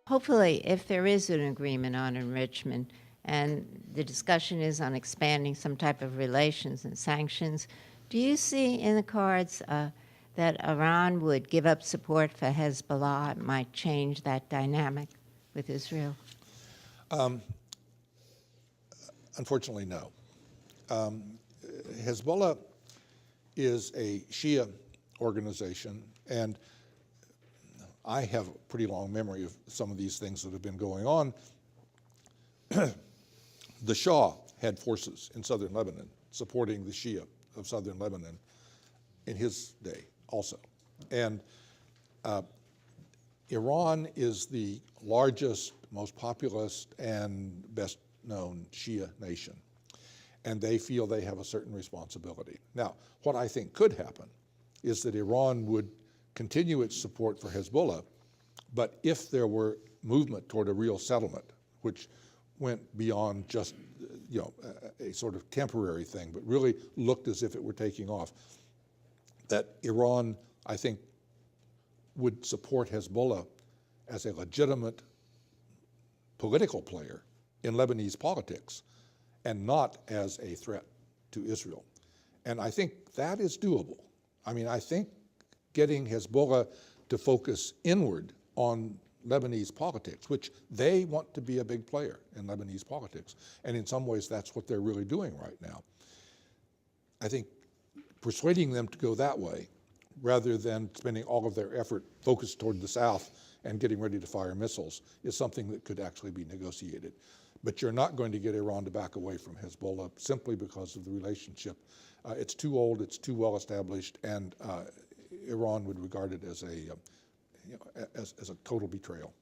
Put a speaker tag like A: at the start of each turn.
A: hopefully, if there is an agreement on enrichment and the discussion is on expanding some type of relations and sanctions, do you see in the cards that Iran would give up support for Hezbollah? It might change that dynamic with Israel?
B: Unfortunately, no. Hezbollah is a Shia organization, and I have a pretty long memory of some of these things that have been going on. The Shah had forces in southern Lebanon supporting the Shia of southern Lebanon in his day also. And Iran is the largest, most populous, and best known Shia nation. And they feel they have a certain responsibility. Now, what I think could happen is that Iran would continue its support for Hezbollah, but if there were movement toward a real settlement, which went beyond just a sort of temporary thing, but really looked as if it were taking off, that Iran, I think, would support Hezbollah as a legitimate political player in Lebanese politics and not as a threat to Israel. And I think that is doable. I mean, I think getting Hezbollah to focus inward on Lebanese politics, which they want to be a big player in Lebanese politics, and in some ways that's what they're really doing right now. I think persuading them to go that way, rather than spending all of their effort focused toward the south and getting ready to fire missiles, is something that could actually be negotiated. But you're not going to get Iran to back away from Hezbollah simply because of the relationship. It's too old, it's too well established, and Iran would regard it as a total betrayal.